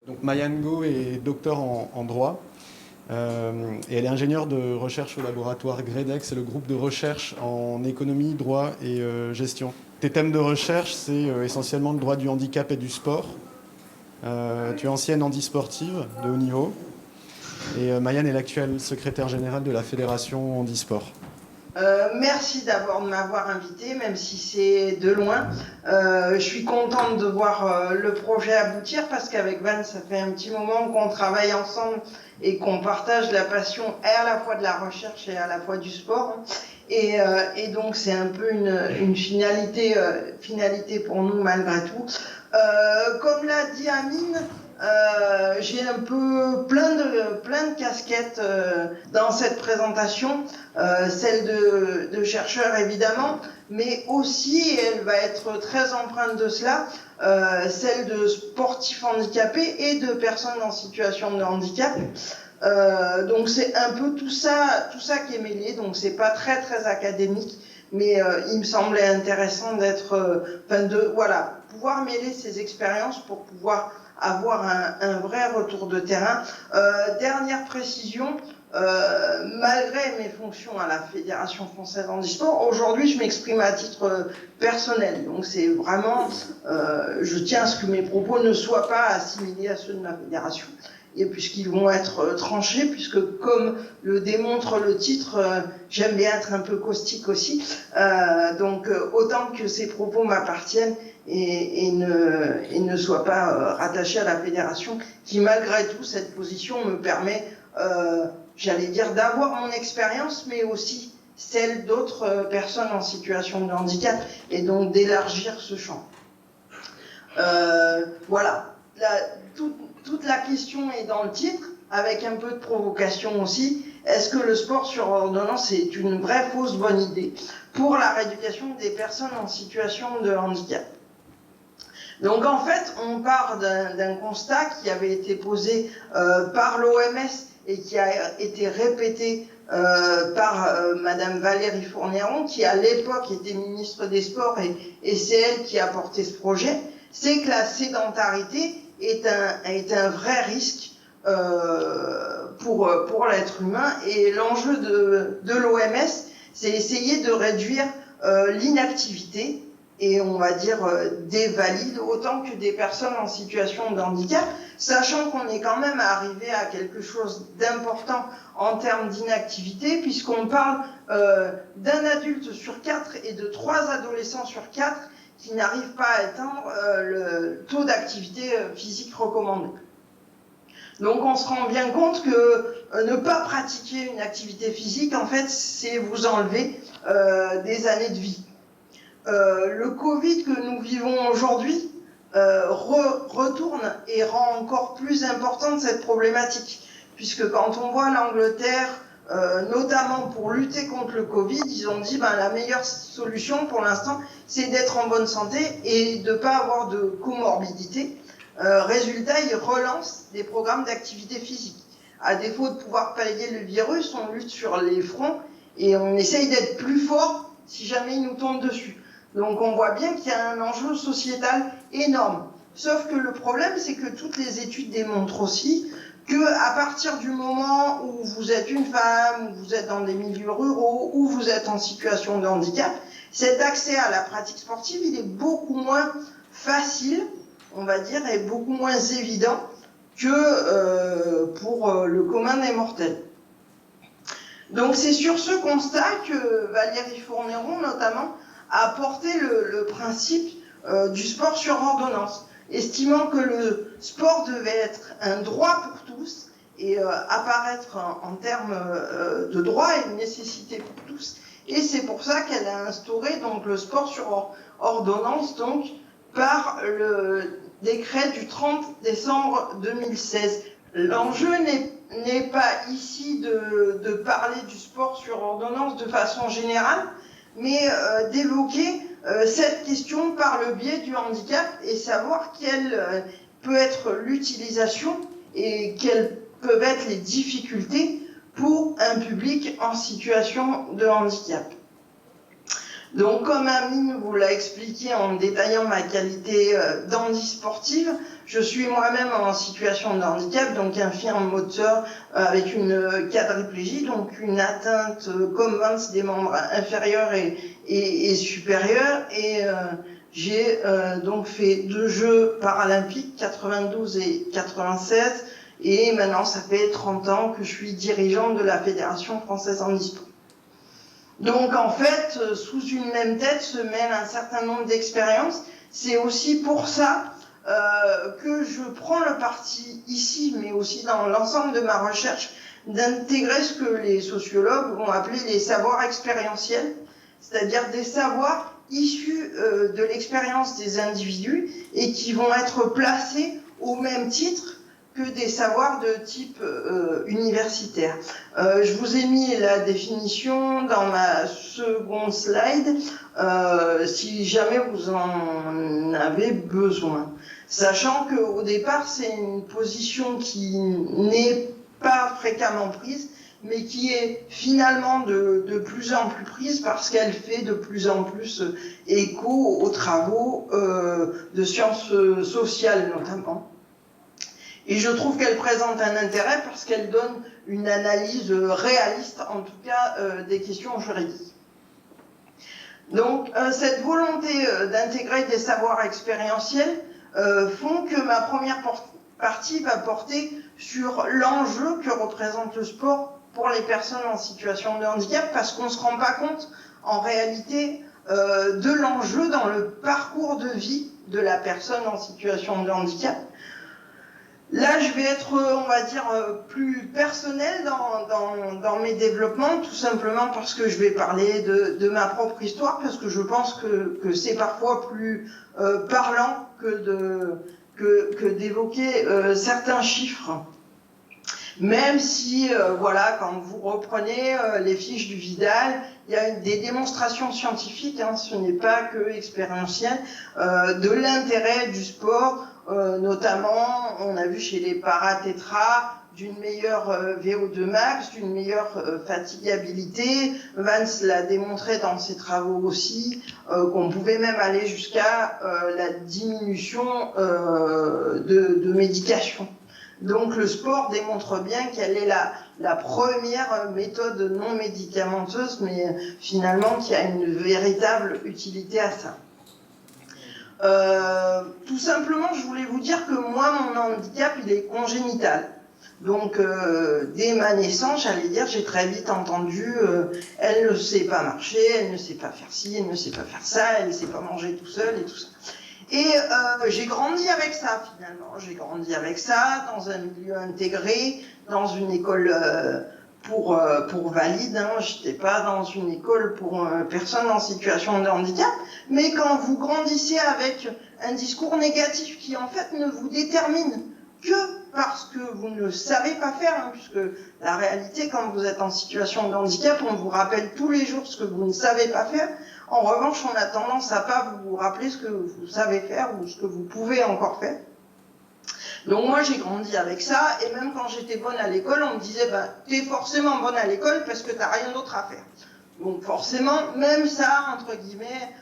Donc Mayan Ngo est docteur en droit et elle est ingénieure de recherche au laboratoire GREDEC, c'est le groupe de recherche en économie, droit et gestion. Tes thèmes de recherche, c'est essentiellement le droit du handicap et du sport. Tu es ancienne handisportive de haut niveau et Mayan est l'actuelle secrétaire générale de la Fédération Handisport. Merci d'abord de m'avoir invité, même si c'est de loin. Je suis contente de voir le projet aboutir parce qu'avec Van, ça fait un petit moment qu'on travaille ensemble et qu'on partage la passion à la fois de la recherche et à la fois du sport. Et donc c'est un peu une finalité pour nous malgré tout. Comme l'a dit Amine, j'ai un peu plein de casquettes dans cette présentation, celle de chercheur évidemment, mais aussi, et elle va être très empreinte de cela, celle de sportifs handicapés et de personnes en situation de handicap. Donc c'est un peu tout ça qui est mêlé, donc c'est pas très très académique, mais il me semblait intéressant pouvoir mêler ces expériences pour pouvoir avoir un vrai retour de terrain. Dernière précision, malgré mes fonctions à la Fédération française handisport, aujourd'hui je m'exprime à titre personnel. Donc c'est vraiment, je tiens à ce que mes propos ne soient pas assimilés à ceux de ma fédération. Et puisqu'ils vont être tranchés, puisque comme le démontre le titre, j'aime bien être un peu caustique aussi. Donc autant que ces propos m'appartiennent et ne soient pas rattachés à la fédération, qui malgré tout, cette position me permet, j'allais dire, d'avoir mon expérience, mais aussi celle d'autres personnes en situation de handicap, et donc d'élargir ce champ. Voilà. Toute la question est dans le titre, avec un peu de provocation aussi. Est-ce que le sport sur ordonnance est une vraie fausse bonne idée pour la rééducation des personnes en situation de handicap? Donc en fait, on part d'un constat qui avait été posé par l'OMS et qui a été répété par Madame Valérie Fourniron, qui à l'époque était ministre des Sports, et c'est elle qui a porté ce projet. C'est que la sédentarité est un vrai risque pour l'être humain, et l'enjeu de l'OMS, c'est essayer de réduire l'inactivité, et on va dire des valides autant que des personnes en situation de handicap, sachant qu'on est quand même arrivé à quelque chose d'important en termes d'inactivité, puisqu'on parle d'un adulte sur 4 et de 3 adolescents sur 4 qui n'arrivent pas à atteindre le taux d'activité physique recommandé. Donc on se rend bien compte que ne pas pratiquer une activité physique, en fait, c'est vous enlever des années de vie. Le Covid que nous vivons aujourd'hui retourne et rend encore plus importante cette problématique, puisque quand on voit l'Angleterre, notamment pour lutter contre le Covid, ils ont dit la meilleure solution pour l'instant, c'est d'être en bonne santé et de ne pas avoir de comorbidité. Résultat, ils relancent des programmes d'activité physique. À défaut de pouvoir pallier le virus, on lutte sur les fronts et on essaye d'être plus fort si jamais il nous tombe dessus. Donc on voit bien qu'il y a un enjeu sociétal énorme. Sauf que le problème, c'est que toutes les études démontrent aussi que à partir du moment où vous êtes une femme, où vous êtes dans des milieux ruraux, où vous êtes en situation de handicap, cet accès à la pratique sportive, il est beaucoup moins facile, on va dire, et beaucoup moins évident que pour le commun des mortels. Donc c'est sur ce constat que Valérie Fourniron, notamment, a porté le principe du sport sur ordonnance, estimant que le sport devait être un droit pour tous et apparaître en termes de droit et une nécessité pour tous. Et c'est pour ça qu'elle a instauré donc le sport sur ordonnance, donc par le décret du 30 décembre 2016. L'enjeu n'est pas ici de parler du sport sur ordonnance de façon générale, mais d'évoquer cette question par le biais du handicap et savoir quelle peut être l'utilisation et quelles peuvent être les difficultés pour un public en situation de handicap. Donc comme Amine vous l'a expliqué en détaillant ma qualité d'handisportive, Je suis moi-même en situation de handicap, donc infirme moteur avec une quadriplégie, donc une atteinte communs des membres inférieurs et supérieurs. Et j'ai donc fait 2 Jeux paralympiques, 92 et 96, et maintenant ça fait 30 ans que je suis dirigeante de la Fédération française handisport. Donc en fait, sous une même tête se mêlent un certain nombre d'expériences. C'est aussi pour ça que je prends le parti ici, mais aussi dans l'ensemble de ma recherche, d'intégrer ce que les sociologues vont appeler les savoirs expérientiels, c'est-à-dire des savoirs issus de l'expérience des individus et qui vont être placés au même titre que des savoirs de type universitaire. Je vous ai mis la définition dans ma seconde slide, si jamais vous en avez besoin. Sachant qu'au départ, c'est une position qui n'est pas fréquemment prise, mais qui est finalement de plus en plus prise parce qu'elle fait de plus en plus écho aux travaux de sciences sociales notamment. Et je trouve qu'elle présente un intérêt parce qu'elle donne une analyse réaliste, en tout cas, des questions juridiques. Donc, cette volonté d'intégrer des savoirs expérientiels font que ma première partie va porter sur l'enjeu que représente le sport pour les personnes en situation de handicap, parce qu'on ne se rend pas compte, en réalité, de l'enjeu dans le parcours de vie de la personne en situation de handicap. Là, je vais être, on va dire, plus personnel dans mes développements, tout simplement parce que je vais parler de ma propre histoire, parce que je pense que c'est parfois plus parlant que d'évoquer certains chiffres. Même si, voilà, quand vous reprenez les fiches du Vidal, il y a des démonstrations scientifiques, hein, ce n'est pas que expérientiel, de l'intérêt du sport. Notamment, on a vu chez les paratétras d'une meilleure VO2 max, d'une meilleure fatigabilité. Vance l'a démontré dans ses travaux aussi, qu'on pouvait même aller jusqu'à la diminution de médication. Donc le sport démontre bien quelle est la première méthode non médicamenteuse, mais finalement qui a une véritable utilité à ça. Tout simplement, je voulais vous dire que moi, mon handicap, il est congénital. Donc, dès ma naissance, j'allais dire, j'ai très vite entendu, elle ne sait pas marcher, elle ne sait pas faire ci, elle ne sait pas faire ça, elle ne sait pas manger tout seul et tout ça. Et j'ai grandi avec ça, finalement. J'ai grandi avec ça, dans un milieu intégré, dans une école pour valides, hein. J'étais pas dans une école pour personnes en situation de handicap, mais quand vous grandissez avec un discours négatif qui en fait ne vous détermine que parce que vous ne savez pas faire, hein, puisque la réalité, quand vous êtes en situation de handicap, on vous rappelle tous les jours ce que vous ne savez pas faire. En revanche, on a tendance à pas vous rappeler ce que vous savez faire ou ce que vous pouvez encore faire. Donc moi j'ai grandi avec ça, et même quand j'étais bonne à l'école, on me disait bah, t'es forcément bonne à l'école parce que t'as rien d'autre à faire. Donc forcément, même ça, entre guillemets,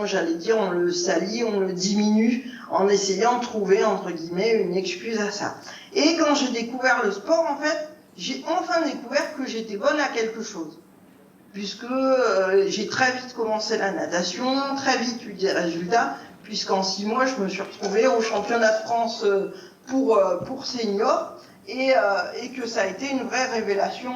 j'allais dire, on le salit, on le diminue en essayant de trouver, entre guillemets, une excuse à ça. Et quand j'ai découvert le sport, en fait, j'ai enfin découvert que j'étais bonne à quelque chose. Puisque j'ai très vite commencé la natation, très vite eu des résultats, puisqu'en 6 mois, je me suis retrouvée au championnat de France pour seniors, et que ça a été une vraie révélation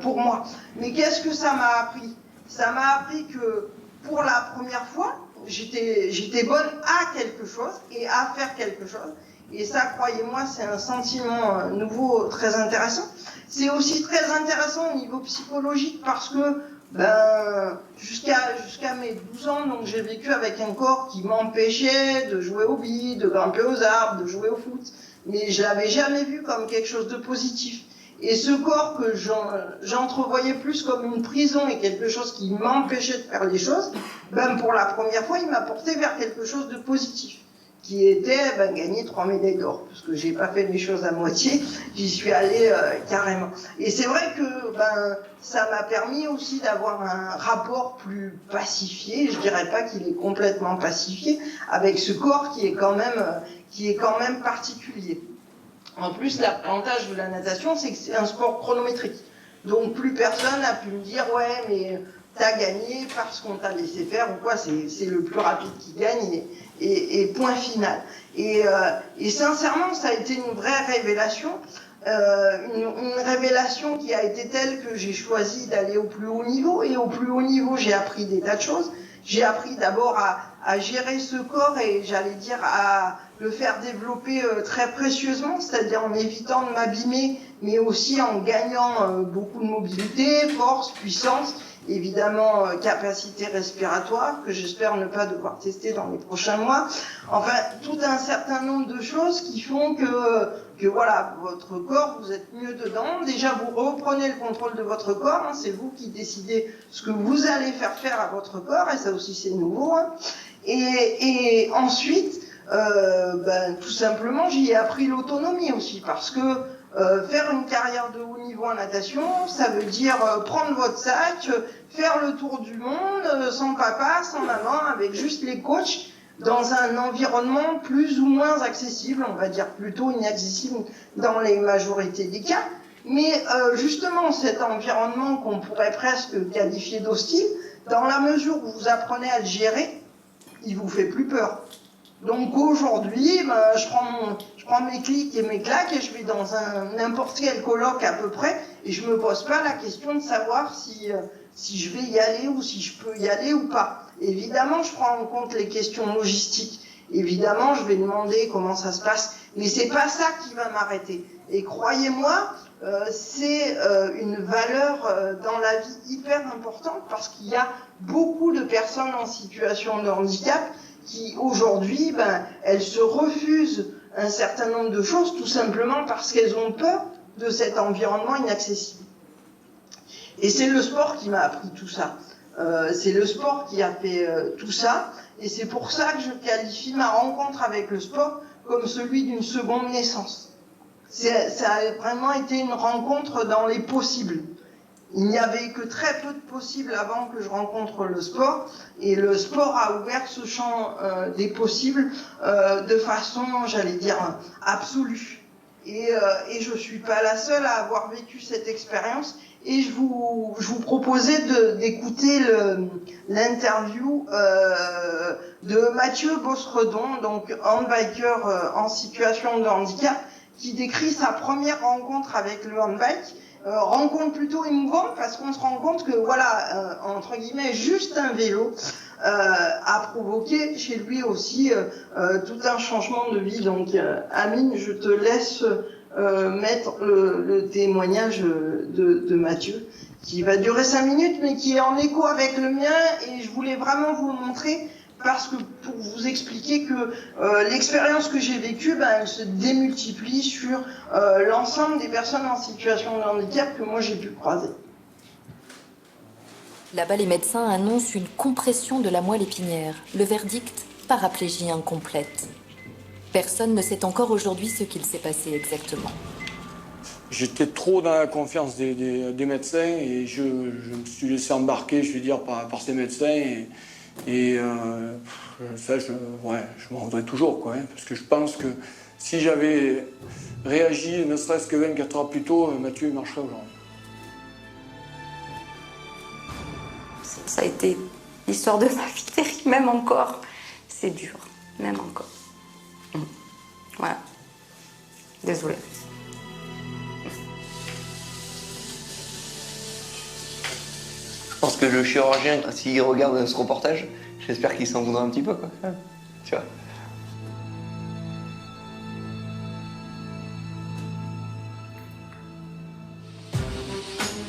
pour moi. Mais qu'est-ce que ça m'a appris? Ça m'a appris que pour la première fois, j'étais bonne à quelque chose et à faire quelque chose. Et ça, croyez-moi, c'est un sentiment nouveau très intéressant. C'est aussi très intéressant au niveau psychologique parce que jusqu'à mes 12 ans, donc j'ai vécu avec un corps qui m'empêchait de jouer aux billes, de grimper aux arbres, de jouer au foot. Mais je l'avais jamais vu comme quelque chose de positif. Et ce corps que j'entrevoyais plus comme une prison et quelque chose qui m'empêchait de faire les choses, pour la première fois, il m'a porté vers quelque chose de positif, qui était gagner 3 médailles d'or, parce que j'ai pas fait les choses à moitié, j'y suis allée carrément. Et c'est vrai que ça m'a permis aussi d'avoir un rapport plus pacifié, je dirais pas qu'il est complètement pacifié, avec ce corps qui est quand même particulier. En plus, l'avantage de la natation, c'est que c'est un sport chronométrique. Donc plus personne n'a pu me dire « ouais, mais t'as gagné parce qu'on t'a laissé faire » ou quoi, c'est le plus rapide qui gagne et point final. Et sincèrement, ça a été une vraie révélation, une révélation qui a été telle que j'ai choisi d'aller au plus haut niveau. Et au plus haut niveau, j'ai appris des tas de choses. J'ai appris d'abord à gérer ce corps et j'allais dire à le faire développer très précieusement, c'est-à-dire en évitant de m'abîmer, mais aussi en gagnant beaucoup de mobilité, force, puissance, évidemment capacité respiratoire, que j'espère ne pas devoir tester dans les prochains mois. Enfin, tout un certain nombre de choses qui font que voilà, votre corps, vous êtes mieux dedans. Déjà, vous reprenez le contrôle de votre corps, hein, c'est vous qui décidez ce que vous allez faire à votre corps, et ça aussi c'est nouveau. Hein. Et ensuite, tout simplement, j'y ai appris l'autonomie aussi, parce que faire une carrière de haut niveau en natation, ça veut dire prendre votre sac, faire le tour du monde, sans papa, sans maman, avec juste les coachs, dans un environnement plus ou moins accessible, on va dire plutôt inaccessible dans les majorités des cas. Mais justement, cet environnement qu'on pourrait presque qualifier d'hostile, dans la mesure où vous apprenez à le gérer, il vous fait plus peur. Donc aujourd'hui, je prends mes clics et mes claques et je vais dans n'importe quel colloque à peu près et je me pose pas la question de savoir si je vais y aller ou si je peux y aller ou pas. Évidemment, je prends en compte les questions logistiques. Évidemment, je vais demander comment ça se passe, mais c'est pas ça qui va m'arrêter. Et croyez-moi, c'est une valeur dans la vie hyper importante parce qu'il y a beaucoup de personnes en situation de handicap qui aujourd'hui, elles se refusent un certain nombre de choses tout simplement parce qu'elles ont peur de cet environnement inaccessible. Et c'est le sport qui m'a appris tout ça. C'est le sport qui a fait tout ça. Et c'est pour ça que je qualifie ma rencontre avec le sport comme celui d'une seconde naissance. Ça a vraiment été une rencontre dans les possibles. Il n'y avait que très peu de possibles avant que je rencontre le sport, et le sport a ouvert ce champ des possibles de façon, j'allais dire, absolue. Et je suis pas la seule à avoir vécu cette expérience, et je vous proposais d'écouter l'interview de Mathieu Bossredon, donc handbiker en situation de handicap, qui décrit sa première rencontre avec le handbike. Rencontre plutôt émouvante parce qu'on se rend compte que voilà, entre guillemets, juste un vélo a provoqué chez lui aussi tout un changement de vie. Donc Amine, je te laisse mettre le témoignage de Mathieu qui va durer 5 minutes mais qui est en écho avec le mien et je voulais vraiment vous le montrer parce que pour vous expliquer que l'expérience que j'ai vécue, elle se démultiplie sur l'ensemble des personnes en situation de handicap que moi j'ai pu croiser. Là-bas, les médecins annoncent une compression de la moelle épinière. Le verdict, paraplégie incomplète. Personne ne sait encore aujourd'hui ce qu'il s'est passé exactement. J'étais trop dans la confiance des médecins et je me suis laissé embarquer, je veux dire, par ces médecins. Et ça, je m'en voudrais toujours, quoi, hein, parce que je pense que si j'avais réagi ne serait-ce que 24 heures plus tôt, Mathieu marcherait aujourd'hui. Ça a été l'histoire de ma vie terrible, même encore. C'est dur, même encore. Voilà. Désolée. Je pense que le chirurgien, s'il regarde ce reportage, j'espère qu'il s'en voudra un petit peu, quoi. Tu vois.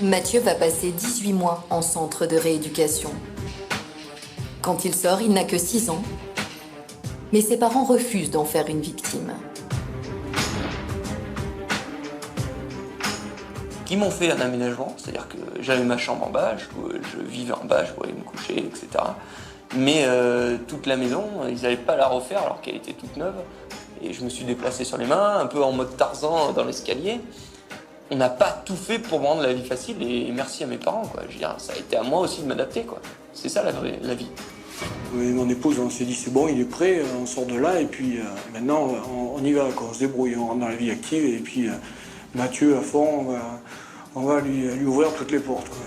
Mathieu va passer 18 mois en centre de rééducation. Quand il sort, il n'a que 6 ans. Mais ses parents refusent d'en faire une victime. Qui m'ont fait un aménagement, c'est-à-dire que j'avais ma chambre en bas, je vivais en bas, je pouvais me coucher, etc. Mais toute la maison, ils n'allaient pas la refaire alors qu'elle était toute neuve. Et je me suis déplacé sur les mains, un peu en mode Tarzan dans l'escalier. On n'a pas tout fait pour me rendre la vie facile et merci à mes parents, quoi. Je veux dire, ça a été à moi aussi de m'adapter, quoi. C'est ça la vie. Oui, mon épouse, on s'est dit c'est bon, il est prêt, on sort de là et puis maintenant on y va, quoi. On se débrouille, on rentre dans la vie active et puis Mathieu à fond, on va lui ouvrir toutes les portes, quoi.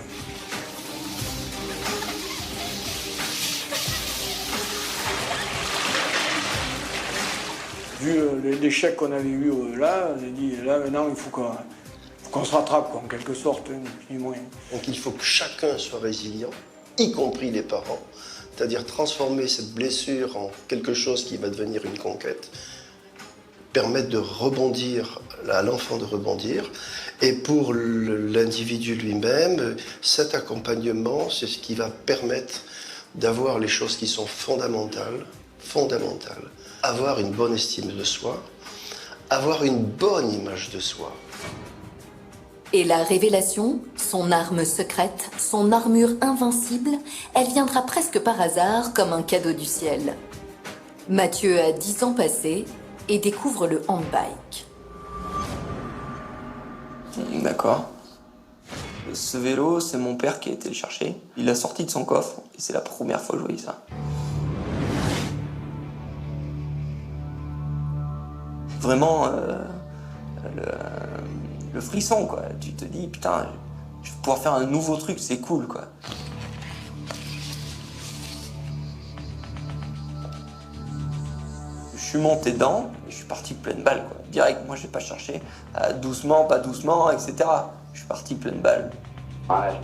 Vu l'échec qu'on avait eu là, on a dit là maintenant il faut qu'on se rattrape, quoi, en quelque sorte, hein, ni moins. Donc il faut que chacun soit résilient, y compris les parents, c'est-à-dire transformer cette blessure en quelque chose qui va devenir une conquête, permettre de rebondir, à l'enfant de rebondir, et pour l'individu lui-même, cet accompagnement, c'est ce qui va permettre d'avoir les choses qui sont fondamentales, avoir une bonne estime de soi, avoir une bonne image de soi. Et la révélation, son arme secrète, son armure invincible, elle viendra presque par hasard comme un cadeau du ciel. Mathieu a 10 ans passés et découvre le handbike. D'accord. Ce vélo, c'est mon père qui a été le chercher. Il l'a sorti de son coffre et c'est la première fois que je voyais ça. Vraiment, le frisson, quoi. Tu te dis, putain, je vais pouvoir faire un nouveau truc, c'est cool, quoi. Je suis monté dedans, et je suis parti pleine balle, quoi. Direct, moi, je n'ai pas cherché doucement, pas doucement, etc. Je suis parti pleine balle. 15,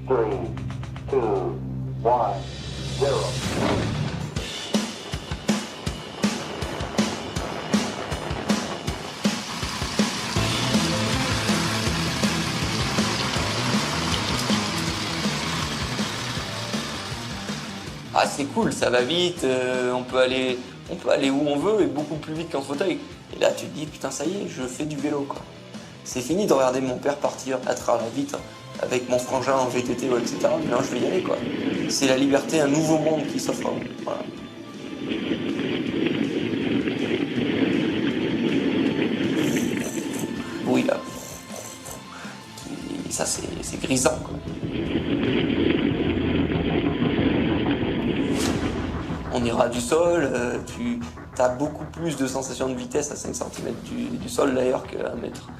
3, 2, 1, 0. Ah, c'est cool, ça va vite, on peut aller où on veut et beaucoup plus vite qu'en fauteuil. Et là, tu te dis, putain, ça y est, je fais du vélo, quoi. C'est fini de regarder mon père partir à travers la vitre avec mon frangin en VTT, etc. Maintenant, je vais y aller, quoi. C'est la liberté, un nouveau monde qui s'offre à vous. Voilà. Oui, là. Et ça, c'est grisant, quoi. On ira du sol, tu as beaucoup plus de sensation de vitesse à 5 cm du sol d'ailleurs qu'à un mètre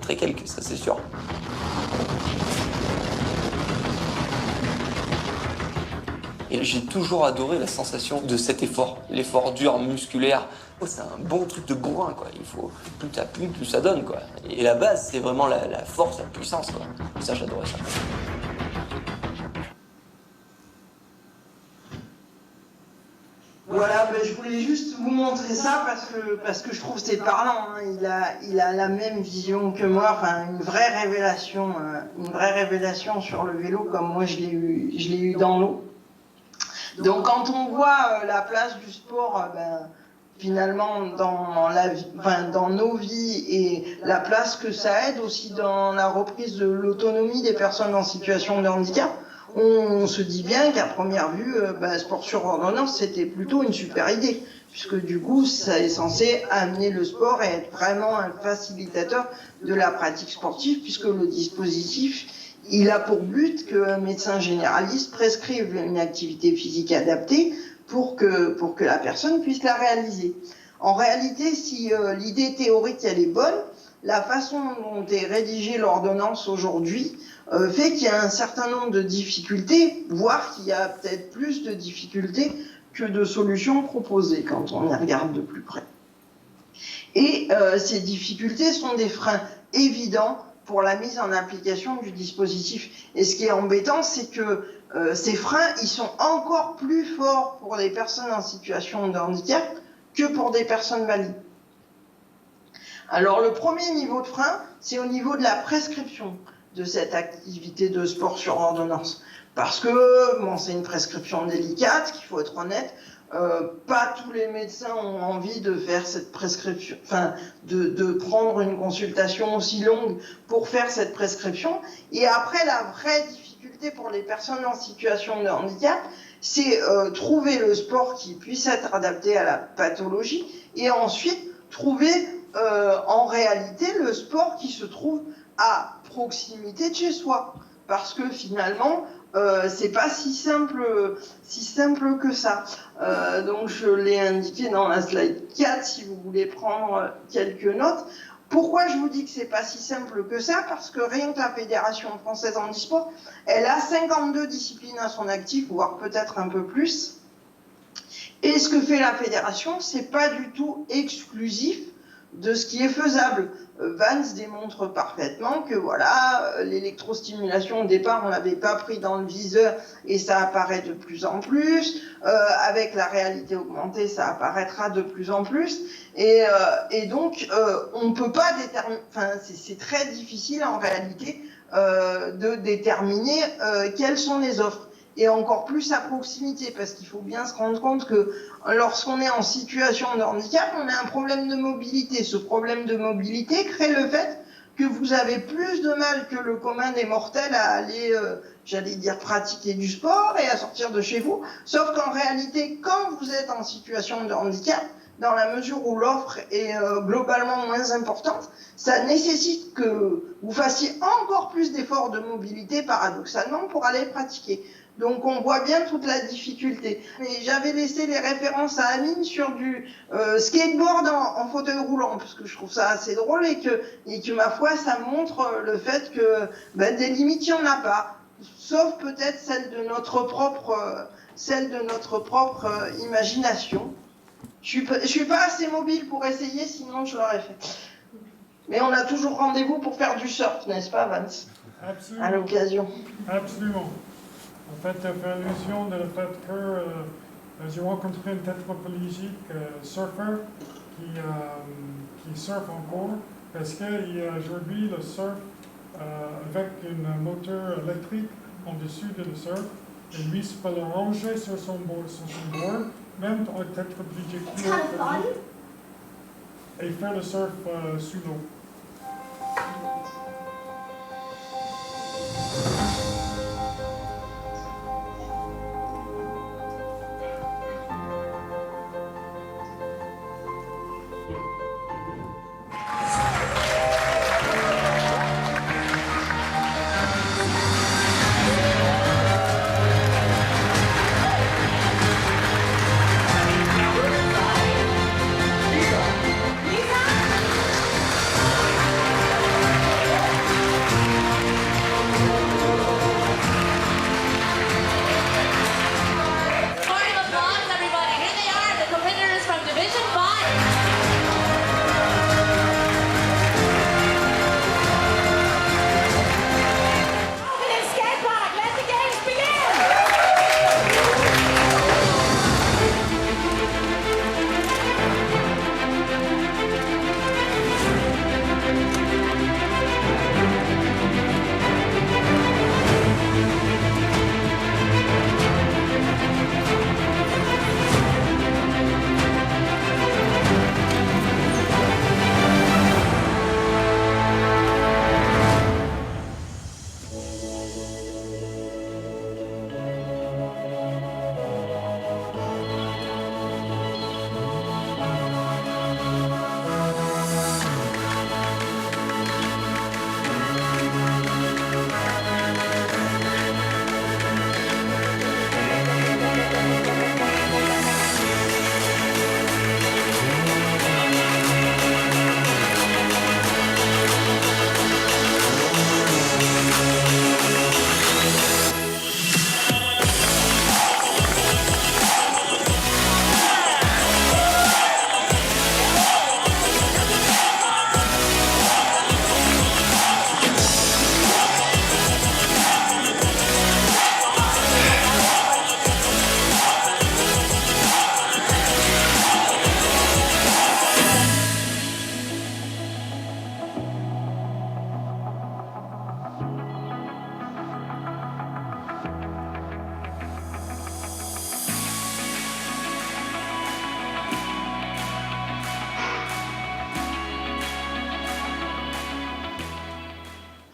et quelques, ça c'est sûr. Et j'ai toujours adoré la sensation de cet effort, l'effort dur, musculaire. Oh, c'est un bon truc de bourrin, quoi. Il faut, plus t'appuies, plus ça donne, quoi. Et la base, c'est vraiment la force, la puissance, quoi. Et ça, j'adorais ça. Voilà, ben, je voulais juste vous montrer ça parce que je trouve que c'est parlant. Hein. Il a la même vision que moi, enfin une vraie révélation sur le vélo comme moi je l'ai eu dans l'eau. Donc quand on voit la place du sport, finalement dans nos vies et la place que ça aide aussi dans la reprise de l'autonomie des personnes en situation de handicap. On se dit bien qu'à première vue, sport sur ordonnance, c'était plutôt une super idée, puisque du coup, ça est censé amener le sport et être vraiment un facilitateur de la pratique sportive, puisque le dispositif, il a pour but qu'un médecin généraliste prescrive une activité physique adaptée pour que la personne puisse la réaliser. En réalité, si l'idée théorique, elle est bonne, la façon dont est rédigée l'ordonnance aujourd'hui fait qu'il y a un certain nombre de difficultés, voire qu'il y a peut-être plus de difficultés que de solutions proposées quand on y regarde de plus près. Et ces difficultés sont des freins évidents pour la mise en application du dispositif. Et ce qui est embêtant, c'est que ces freins, ils sont encore plus forts pour les personnes en situation de handicap que pour des personnes valides. Alors le premier niveau de frein, c'est au niveau de la prescription de cette activité de sport sur ordonnance. Parce que bon, c'est une prescription délicate, qu'il faut être honnête, pas tous les médecins ont envie de faire cette prescription, enfin de prendre une consultation aussi longue pour faire cette prescription. Et après, la vraie difficulté pour les personnes en situation de handicap, c'est trouver le sport qui puisse être adapté à la pathologie et ensuite trouver en réalité le sport qui se trouve à proximité de chez soi. Parce que finalement, c'est pas si simple que ça. Donc je l'ai indiqué dans la slide 4 si vous voulez prendre quelques notes. Pourquoi je vous dis que c'est pas si simple que ça? Parce que rien que la Fédération française handisport, elle a 52 disciplines à son actif, voire peut-être un peu plus. Et ce que fait la Fédération, c'est pas du tout exclusif de ce qui est faisable. Vance démontre parfaitement que voilà, l'électrostimulation au départ on l'avait pas pris dans le viseur et ça apparaît de plus en plus. Avec la réalité augmentée, ça apparaîtra de plus en plus. Et donc on peut pas déterminer. Enfin, c'est très difficile en réalité de déterminer quelles sont les offres. Et encore plus à proximité, parce qu'il faut bien se rendre compte que lorsqu'on est en situation de handicap, on a un problème de mobilité. Ce problème de mobilité crée le fait que vous avez plus de mal que le commun des mortels à aller, j'allais dire, pratiquer du sport et à sortir de chez vous. Sauf qu'en réalité, quand vous êtes en situation de handicap, dans la mesure où l'offre est globalement moins importante, ça nécessite que vous fassiez encore plus d'efforts de mobilité, paradoxalement, pour aller pratiquer. Donc on voit bien toute la difficulté. Mais j'avais laissé les références à Amine sur du skateboard en fauteuil roulant, parce que je trouve ça assez drôle et que ma foi, ça montre le fait que des limites, il n'y en a pas. Sauf peut-être celle de notre propre imagination. Je suis pas assez mobile pour essayer, sinon je l'aurais fait. Mais on a toujours rendez-vous pour faire du surf, n'est-ce pas, Vance? Absolument. À l'occasion. Absolument. En fait, ça fait allusion de le fait que j'ai rencontré un tétraplégique surfeur qui surfe encore parce qu'il y a aujourd'hui le surf avec un moteur électrique en dessus de le surf et lui se peut le ranger sur son board, même un tétraplégique et faire le surf sous l'eau.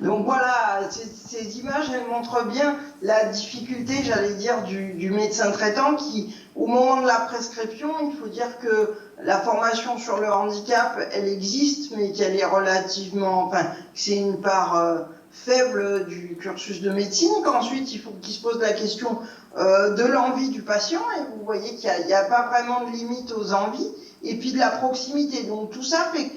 Donc voilà, ces images, elles montrent bien la difficulté, j'allais dire, du médecin traitant qui, au moment de la prescription, il faut dire que la formation sur le handicap, elle existe, mais qu'elle est relativement, enfin, c'est une part faible du cursus de médecine, qu'ensuite il faut qu'il se pose la question de l'envie du patient, et vous voyez qu'il n'y a pas vraiment de limite aux envies, et puis de la proximité. Donc tout ça fait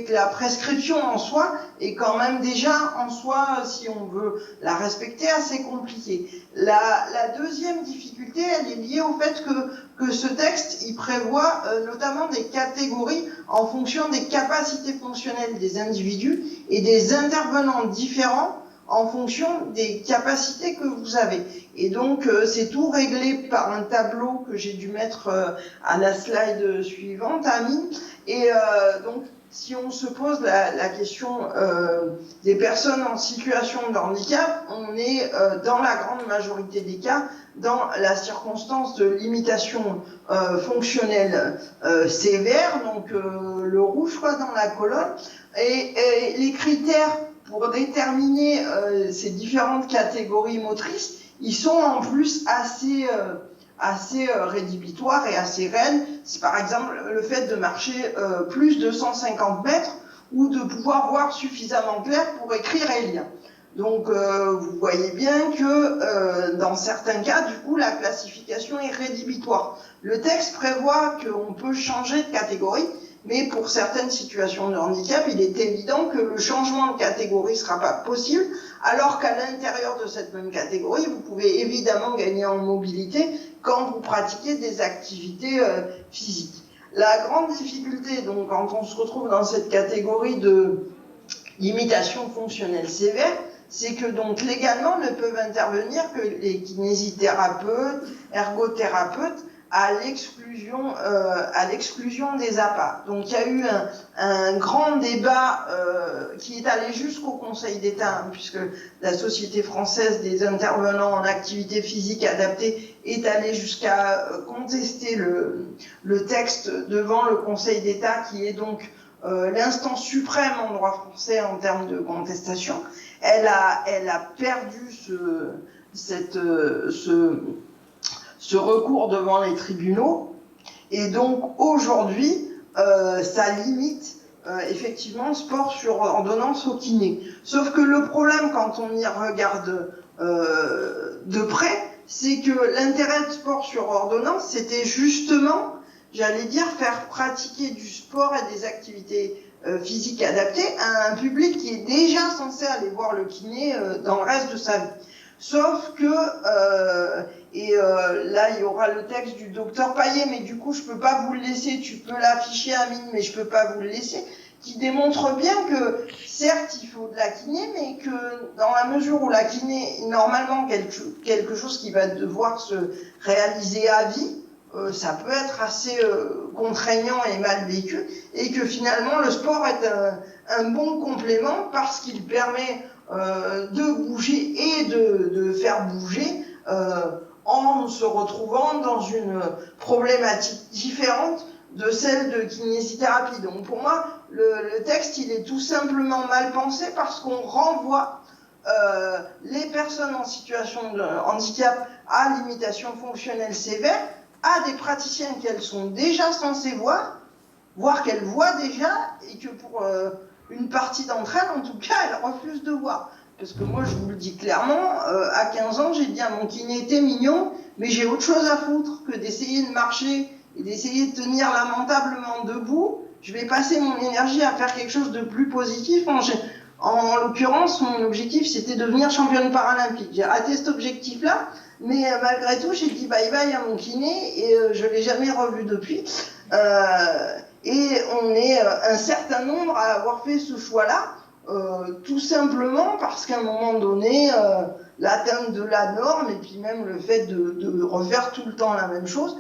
que la prescription en soi est quand même déjà en soi, si on veut la respecter, assez compliquée. La deuxième difficulté, elle est liée au fait que ce texte, il prévoit notamment des catégories en fonction des capacités fonctionnelles des individus et des intervenants différents en fonction des capacités que vous avez. Et donc, c'est tout réglé par un tableau que j'ai dû mettre à la slide suivante, Amine. Et donc, si on se pose la question des personnes en situation de handicap, on est dans la grande majorité des cas dans la circonstance de limitation fonctionnelle sévère, donc le rouge quoi, dans la colonne, et les critères pour déterminer ces différentes catégories motrices, ils sont en plus assez rédhibitoires et assez réels. C'est par exemple le fait de marcher plus de 150 mètres ou de pouvoir voir suffisamment clair pour écrire et lire. Donc vous voyez bien que dans certains cas, du coup, la classification est rédhibitoire. Le texte prévoit qu'on peut changer de catégorie, mais pour certaines situations de handicap, il est évident que le changement de catégorie ne sera pas possible, alors qu'à l'intérieur de cette même catégorie, vous pouvez évidemment gagner en mobilité quand vous pratiquez des activités physiques. La grande difficulté, donc, quand on se retrouve dans cette catégorie de limitation fonctionnelle sévère, c'est que donc légalement ne peuvent intervenir que les kinésithérapeutes, ergothérapeutes, à l'exclusion des APA. Donc il y a eu un grand débat qui est allé jusqu'au Conseil d'État, hein, puisque la Société française des intervenants en activité physique adaptée est allée jusqu'à contester le texte devant le Conseil d'État, qui est donc l'instance suprême en droit français en termes de contestation. Elle a perdu ce recours devant les tribunaux, et donc aujourd'hui ça limite effectivement le sport sur ordonnance au kiné. Sauf que le problème, quand on y regarde de près, c'est que l'intérêt de sport sur ordonnance, c'était justement, j'allais dire, faire pratiquer du sport et des activités physiques adaptées à un public qui est déjà censé aller voir le kiné dans le reste de sa vie. Sauf que, là il y aura le texte du docteur Paillet, mais du coup je peux pas vous le laisser, tu peux l'afficher Amine, mais je peux pas vous le laisser, qui démontre bien que certes il faut de la kiné, mais que dans la mesure où la kiné est normalement quelque chose qui va devoir se réaliser à vie, ça peut être assez contraignant et mal vécu, et que finalement le sport est un bon complément parce qu'il permet de bouger et de faire bouger en se retrouvant dans une problématique différente de celle de kinésithérapie. Donc pour moi, le texte, il est tout simplement mal pensé parce qu'on renvoie les personnes en situation de handicap à limitation fonctionnelle sévère à des praticiens qu'elles sont déjà censées voir, voire qu'elles voient déjà, et que pour une partie d'entre elles, en tout cas, elles refusent de voir. Parce que moi, je vous le dis clairement, à 15 ans, j'ai dit à mon kiné, t'es mignon, mais j'ai autre chose à foutre que d'essayer de marcher et d'essayer de tenir lamentablement debout. Je vais passer mon énergie à faire quelque chose de plus positif. En l'occurrence, mon objectif, c'était de devenir championne paralympique. J'ai raté cet objectif-là, mais malgré tout, j'ai dit bye-bye à mon kiné et je l'ai jamais revu depuis. Et on est un certain nombre à avoir fait ce choix-là, tout simplement parce qu'à un moment donné, l'atteinte de la norme et puis même le fait de refaire tout le temps la même chose,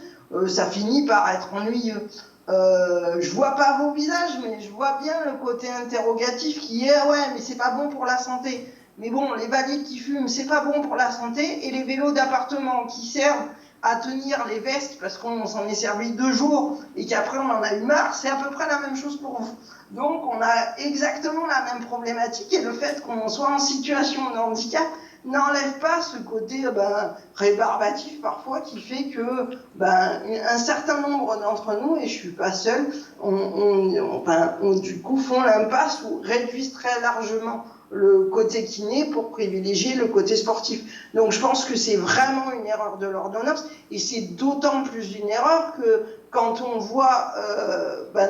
ça finit par être ennuyeux. Je vois pas vos visages, mais je vois bien le côté interrogatif qui est ouais, mais c'est pas bon pour la santé. Mais bon, les valides qui fument, c'est pas bon pour la santé, et les vélos d'appartement qui servent à tenir les vestes parce qu'on s'en est servi 2 jours et qu'après on en a eu marre, c'est à peu près la même chose pour vous. Donc on a exactement la même problématique, et le fait qu'on soit en situation de handicap, n'enlève pas ce côté rébarbatif parfois qui fait que un certain nombre d'entre nous, et je suis pas seule, du coup font l'impasse ou réduisent très largement le côté kiné pour privilégier le côté sportif. Donc je pense que c'est vraiment une erreur de l'ordonnance, et c'est d'autant plus une erreur que quand on voit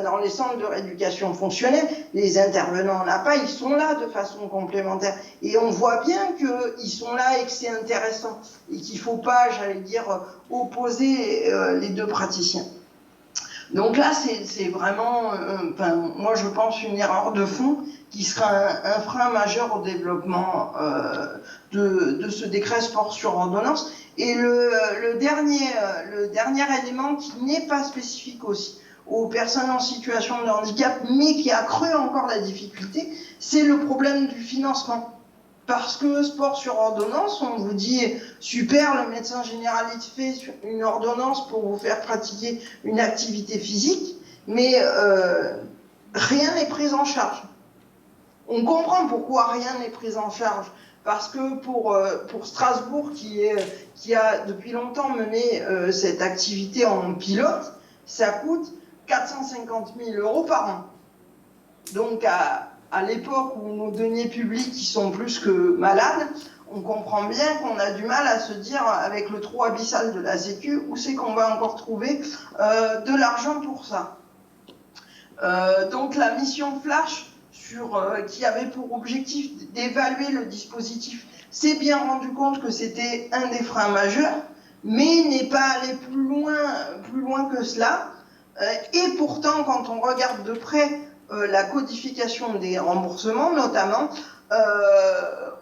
dans les centres de rééducation fonctionnelle, les intervenants en APA, ils sont là de façon complémentaire. Et on voit bien qu'ils sont là et que c'est intéressant. Et qu'il ne faut pas, j'allais dire, opposer les deux praticiens. Donc là, c'est vraiment, moi je pense, une erreur de fond qui sera un frein majeur au développement de ce décret sport sur ordonnance. Et le dernier élément qui n'est pas spécifique aussi aux personnes en situation de handicap, mais qui a accru encore la difficulté, c'est le problème du financement. Parce que sport sur ordonnance, on vous dit super, le médecin généraliste fait une ordonnance pour vous faire pratiquer une activité physique, mais rien n'est pris en charge. On comprend pourquoi rien n'est pris en charge. Parce que pour Strasbourg, qui a depuis longtemps mené cette activité en pilote, ça coûte 450 000 € par an. Donc à l'époque où nos deniers publics qui sont plus que malades, on comprend bien qu'on a du mal à se dire, avec le trou abyssal de la Sécu, où c'est qu'on va encore trouver de l'argent pour ça. Donc la mission Flash, qui avait pour objectif d'évaluer le dispositif, s'est bien rendu compte que c'était un des freins majeurs, mais n'est pas allé plus loin que cela. Et pourtant, quand on regarde de près la codification des remboursements, notamment,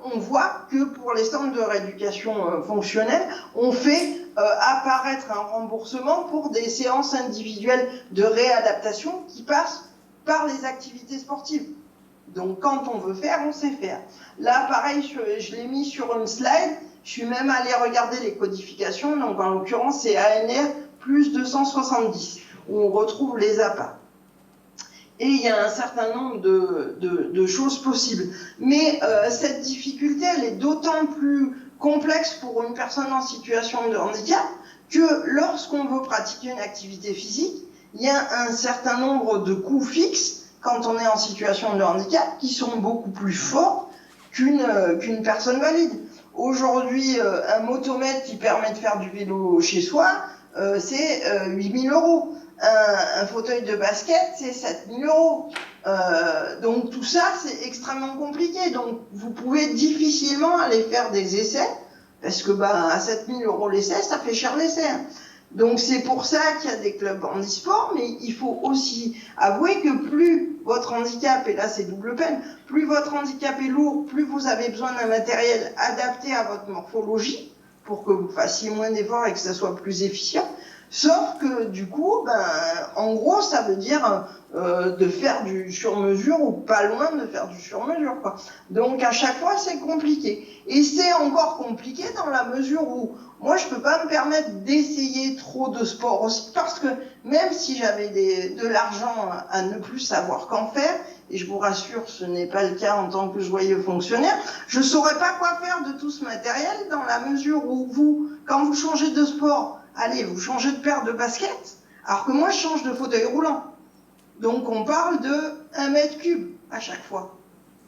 on voit que pour les centres de rééducation fonctionnelle, on fait apparaître un remboursement pour des séances individuelles de réadaptation qui passent par les activités sportives. Donc quand on veut faire, on sait faire. Là, pareil, je l'ai mis sur une slide, je suis même allée regarder les codifications, donc en l'occurrence c'est ANR plus 270, où on retrouve les APA. Et il y a un certain nombre de choses possibles. Mais cette difficulté, elle est d'autant plus complexe pour une personne en situation de handicap que lorsqu'on veut pratiquer une activité physique, il y a un certain nombre de coûts fixes quand on est en situation de handicap qui sont beaucoup plus forts qu'une personne valide. Aujourd'hui, un motomètre qui permet de faire du vélo chez soi, c'est 8 000 €. Un fauteuil de basket, c'est 7 000 €. Donc tout ça, c'est extrêmement compliqué. Donc vous pouvez difficilement aller faire des essais, parce que à 7 000 € l'essai, ça fait cher l'essai. Donc c'est pour ça qu'il y a des clubs handisport, mais il faut aussi avouer que plus votre handicap, et là c'est double peine, plus votre handicap est lourd, plus vous avez besoin d'un matériel adapté à votre morphologie, pour que vous fassiez moins d'efforts et que ça soit plus efficient. Sauf que du coup, en gros, ça veut dire de faire du sur-mesure ou pas loin de faire du sur-mesure, quoi. Donc à chaque fois, c'est compliqué. Et c'est encore compliqué dans la mesure où moi, je peux pas me permettre d'essayer trop de sport aussi, parce que même si j'avais de l'argent à ne plus savoir qu'en faire, et je vous rassure, ce n'est pas le cas en tant que joyeux fonctionnaire, je saurais pas quoi faire de tout ce matériel dans la mesure où vous, quand vous changez de sport, allez, vous changez de paire de baskets, alors que moi, je change de fauteuil roulant. Donc, on parle de 1 m3 à chaque fois.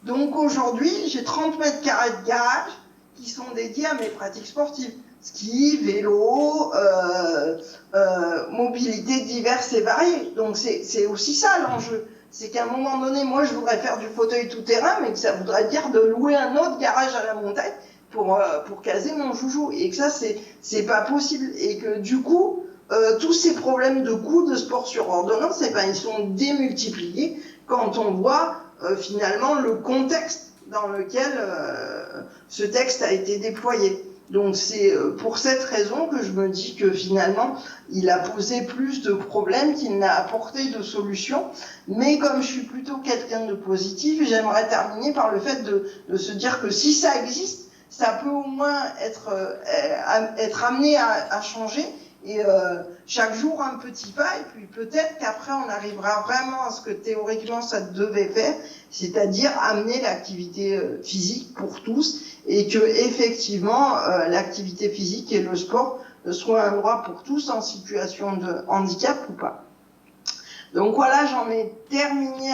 Donc, aujourd'hui, j'ai 30 mètres carrés de garage qui sont dédiés à mes pratiques sportives. Ski, vélo, mobilité diverses et variées. Donc, c'est aussi ça l'enjeu. C'est qu'à un moment donné, moi, je voudrais faire du fauteuil tout-terrain, mais que ça voudrait dire de louer un autre garage à la montagne pour caser mon joujou, et que ça c'est pas possible, et que du coup tous ces problèmes de coûts de sport sur ordonnance, ils sont démultipliés quand on voit finalement le contexte dans lequel ce texte a été déployé. Donc c'est pour cette raison que je me dis que finalement il a posé plus de problèmes qu'il n'a apporté de solutions. Mais comme je suis plutôt quelqu'un de positif, j'aimerais terminer par le fait de se dire que si ça existe, ça peut au moins être amené à changer. Et chaque jour un petit pas, et puis peut-être qu'après on arrivera vraiment à ce que théoriquement ça devait faire, c'est-à-dire amener l'activité physique pour tous, et que effectivement l'activité physique et le sport soit un droit pour tous en situation de handicap ou pas. Donc voilà, j'en ai terminé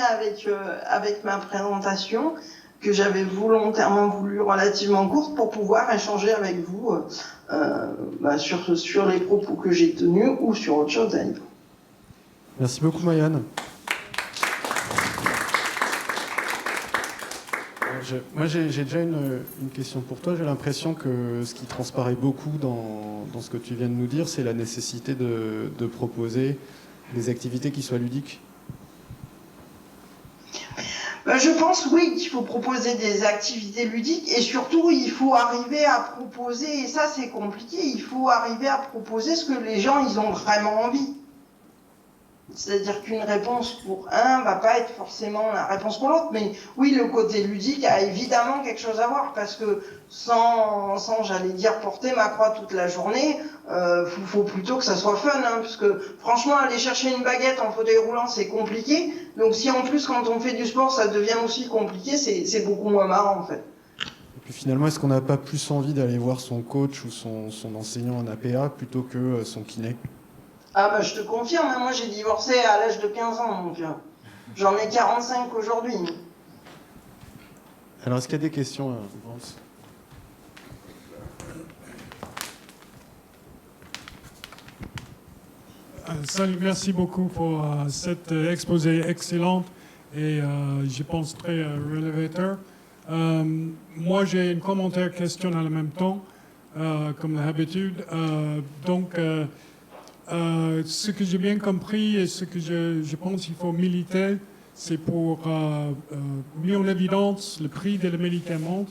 avec ma présentation, que j'avais volontairement voulu relativement courte pour pouvoir échanger avec vous sur les propos que j'ai tenus ou sur autre chose à niveau. Merci beaucoup, Maïane. Moi, j'ai déjà une question pour toi. J'ai l'impression que ce qui transparaît beaucoup dans ce que tu viens de nous dire, c'est la nécessité de proposer des activités qui soient ludiques. Je pense, oui, qu'il faut proposer des activités ludiques, et surtout, il faut arriver à proposer, et ça c'est compliqué, il faut arriver à proposer ce que les gens ils ont vraiment envie. C'est-à-dire qu'une réponse pour un va pas être forcément la réponse pour l'autre, mais oui, le côté ludique a évidemment quelque chose à voir, parce que sans j'allais dire, porter ma croix toute la journée, faut plutôt que ça soit fun, hein, parce que franchement, aller chercher une baguette en fauteuil roulant, c'est compliqué, donc si en plus, quand on fait du sport, ça devient aussi compliqué, c'est beaucoup moins marrant, en fait. Et puis finalement, est-ce qu'on n'a pas plus envie d'aller voir son coach ou son enseignant en APA plutôt que son kiné ? Ah bah je te confirme, moi j'ai divorcé à l'âge de 15 ans, donc j'en ai 45 aujourd'hui. Alors est-ce qu'il y a des questions, Vance ? Salut, merci beaucoup pour cet exposé excellent et je pense très révélateur. Moi j'ai un commentaire question en même temps, comme d'habitude. Ce que j'ai bien compris et ce que je pense qu'il faut militer, c'est pour mettre en évidence le prix des médicaments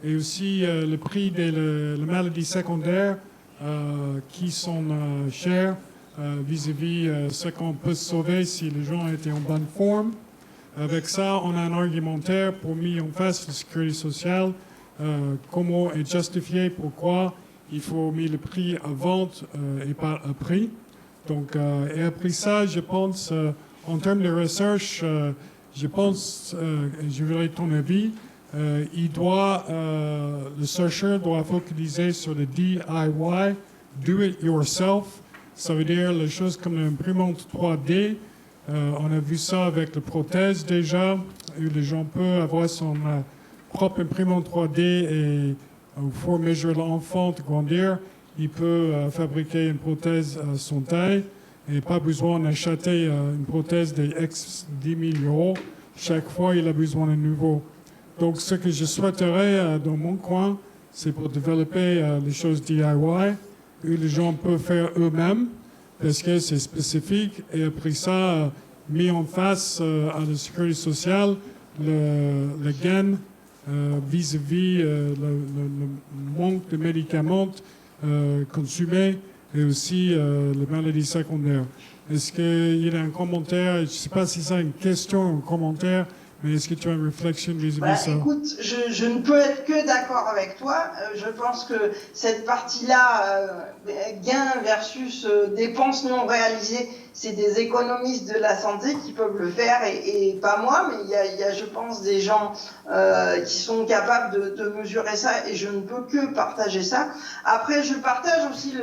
et aussi le prix des maladies secondaires qui sont chères vis-à-vis ce qu'on peut sauver si les gens étaient en bonne forme. Avec ça, on a un argumentaire pour mettre en face la sécurité sociale, comment est justifié, pourquoi il faut mettre le prix à vente et pas à prix. Donc, et après ça, je pense, en termes de recherche, je pense, je voudrais ton avis, le chercheur doit focaliser sur le DIY, do it yourself. Ça veut dire les choses comme l'imprimante 3D. On a vu ça avec la prothèse déjà, où les gens peuvent avoir son propre imprimante 3D et il faut mesurer l'enfant de grandir. Il peut fabriquer une prothèse à son taille et pas besoin d'acheter une prothèse de X 10 000 €. Chaque fois, il a besoin de nouveau. Donc, ce que je souhaiterais dans mon coin, c'est pour développer les choses DIY, que les gens peuvent faire eux-mêmes, parce que c'est spécifique. Et après ça, mis en face à la sécurité sociale, le gain vis-à-vis le manque de médicaments consommés et aussi les maladies secondaires. Est-ce qu'il y a un commentaire, je ne sais pas si c'est une question ou un commentaire, mais est-ce que tu as une réflexion vis-à-vis ça? Écoute, je ne peux être que d'accord avec toi. Je pense que cette partie-là, gain versus dépenses non réalisées, c'est des économistes de la santé qui peuvent le faire et pas moi, mais il y a, je pense, des gens qui sont capables de mesurer ça et je ne peux que partager ça. Après, je partage aussi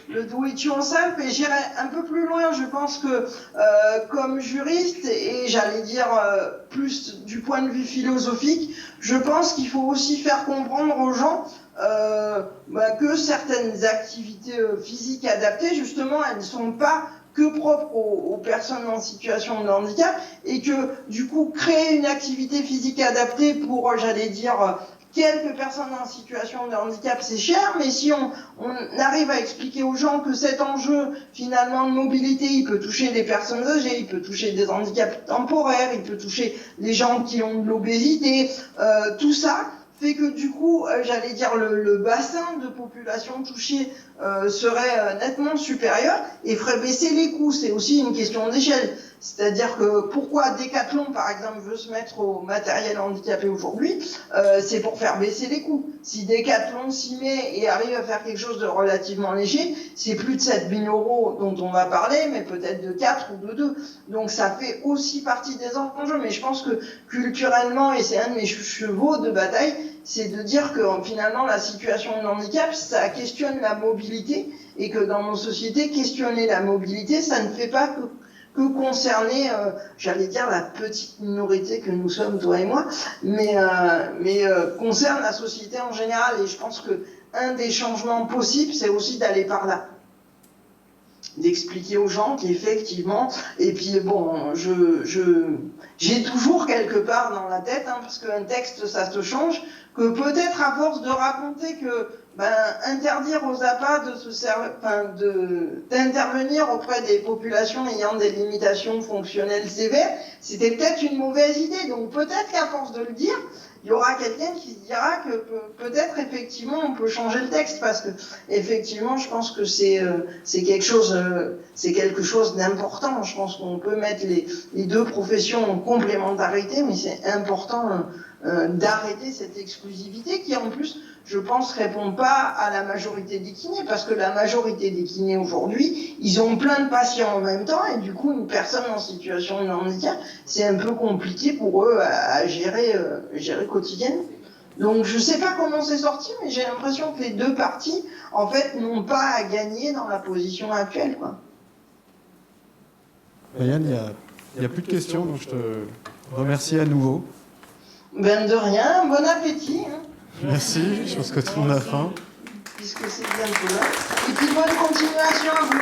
le do it yourself et j'irai un peu plus loin. Je pense que comme juriste et j'allais dire plus du point de vue philosophique, je pense qu'il faut aussi faire comprendre aux gens que certaines activités physiques adaptées, justement, elles ne sont pas que propres aux personnes en situation de handicap et que du coup créer une activité physique adaptée pour, j'allais dire, quelques personnes en situation de handicap, c'est cher, mais si on arrive à expliquer aux gens que cet enjeu finalement de mobilité, il peut toucher des personnes âgées, il peut toucher des handicaps temporaires, il peut toucher les gens qui ont de l'obésité, tout ça fait que du coup, j'allais dire, le bassin de population touchée serait nettement supérieur et ferait baisser les coûts. C'est aussi une question d'échelle. C'est-à-dire que pourquoi Decathlon, par exemple, veut se mettre au matériel handicapé aujourd'hui, c'est pour faire baisser les coûts. Si Decathlon s'y met et arrive à faire quelque chose de relativement léger, c'est plus de 7 000 € dont on va parler, mais peut-être de 4 ou de 2. Donc ça fait aussi partie des enjeux. Mais je pense que culturellement, et c'est un de mes chevaux de bataille, c'est de dire que finalement la situation de handicap, ça questionne la mobilité, et que dans nos sociétés, questionner la mobilité, ça ne fait pas que concerner, j'allais dire, la petite minorité que nous sommes, toi et moi, mais concerne la société en général. Et je pense que un des changements possibles, c'est aussi d'aller par là, d'expliquer aux gens qu'effectivement, et puis bon, j'ai toujours quelque part dans la tête, hein, parce qu'un texte, ça se change, que peut-être à force de raconter que interdire aux APA d'intervenir auprès des populations ayant des limitations fonctionnelles sévères, c'était peut-être une mauvaise idée. Donc peut-être qu'à force de le dire, il y aura quelqu'un qui dira que peut-être effectivement on peut changer le texte, parce que effectivement je pense que c'est quelque chose d'important. Je pense qu'on peut mettre les deux professions en complémentarité, mais c'est important d'arrêter cette exclusivité qui en plus, je pense, répond pas à la majorité des kinés, parce que la majorité des kinés aujourd'hui, ils ont plein de patients en même temps, et du coup une personne en situation de handicap, c'est un peu compliqué pour eux à gérer quotidiennement. Donc je sais pas comment c'est sorti, mais j'ai l'impression que les deux parties en fait n'ont pas à gagner dans la position actuelle, quoi. Yann, il n'y a plus de questions, donc je te remercie à nouveau. Ben de rien, bon appétit. Hein. Merci, je pense que tout le monde a faim. Puisque c'est bientôt là. Et puis bonne continuation à vous.